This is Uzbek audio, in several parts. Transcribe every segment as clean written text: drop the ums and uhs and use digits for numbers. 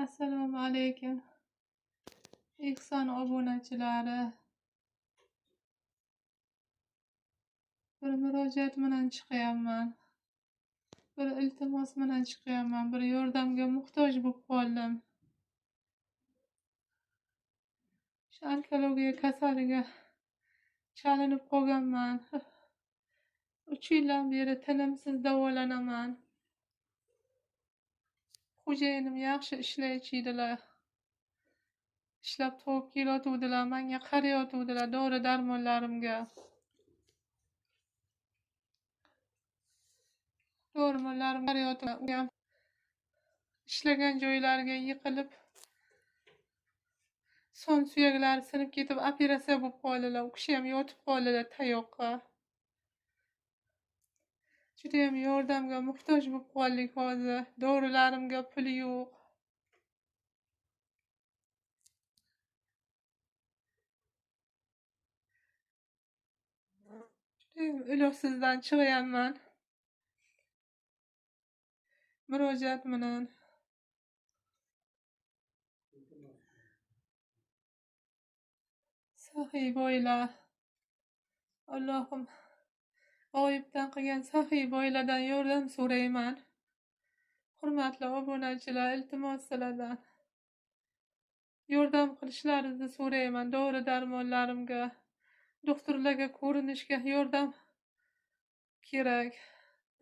Assalomu alaykum. Ihson obunachilari. Bir murojaat bilan chiqyapman. Bir iltimos bilan chiqyapman. Bir yordamga muhtoj bo'lib qoldim. Shu onkologiya kasaliga chalinib qolganman. 3 yildan beri tinimsiz davolanaman. Xo'jayinim yaxshi ishlaychidilar. Ishlab topib kelayotgandilar, menga qarayotgandilar dori-darmonlarimga. Dori-darmonlarim qarayotgan. Ishlagan joylariga yiqilib, son suyaklari sinib ketib operatsiya bo'lib qoldilar. U kishi ham yotib qoldilar tayoqqa. Judayam yordamga muhtoj bo'lib qoldik hozir. Dorilarimga pul yo'q. Judayam ilojsizdan chiqyapman. Murojaat bilan. Saxiy boylar. Allohim g'oyibdan qilgan saxiy boylardan yordam so'rayman. Hurmatli obunachilar, iltimos sizlardan yordam qilishlaringizni so'rayman. Dori-darmonlarimga, doktorlarga ko'rinishga yordam kerak.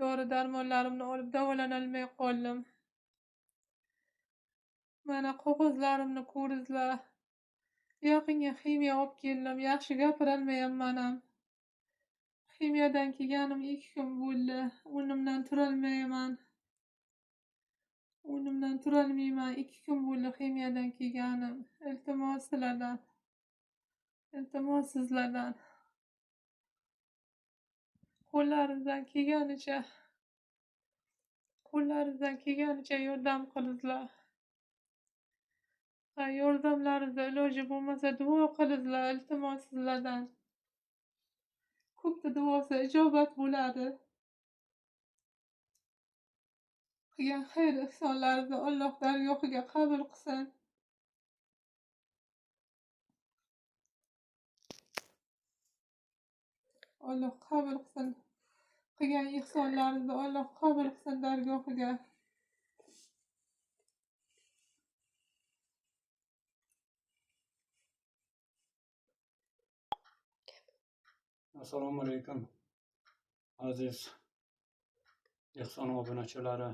Dori-darmonlarimni olib davolanolmay qoldim. Mana qog'ozlarimni ko'ringlar. Yaqinga ximiya olib keldim. Yaxshi gapirolmayapman ham. Ximiyadan kelganim 2 kun bo'ldi. O'rnimdan turolmayman. 2 kun bo'ldi ximiyadan kelganim. Iltimos sizlardan. Iltimos sizlardan. Qo'llaringizdan kelganicha yordam qilinglar. Yordamlaringizni iloji bo'lmasa duo qilinglar. Iltimos sizlardan. Ko'pni duosi ijobat bo'ladi. Qilgan xayr ihsonlaringizni Alloh dargohiga qabul qilsin. Alloh qabul qilsin. Qilgan ihsonlaringizni Alloh qabul qilsin dargohiga. Assalomu alaykum aziz Ihson obunachilari.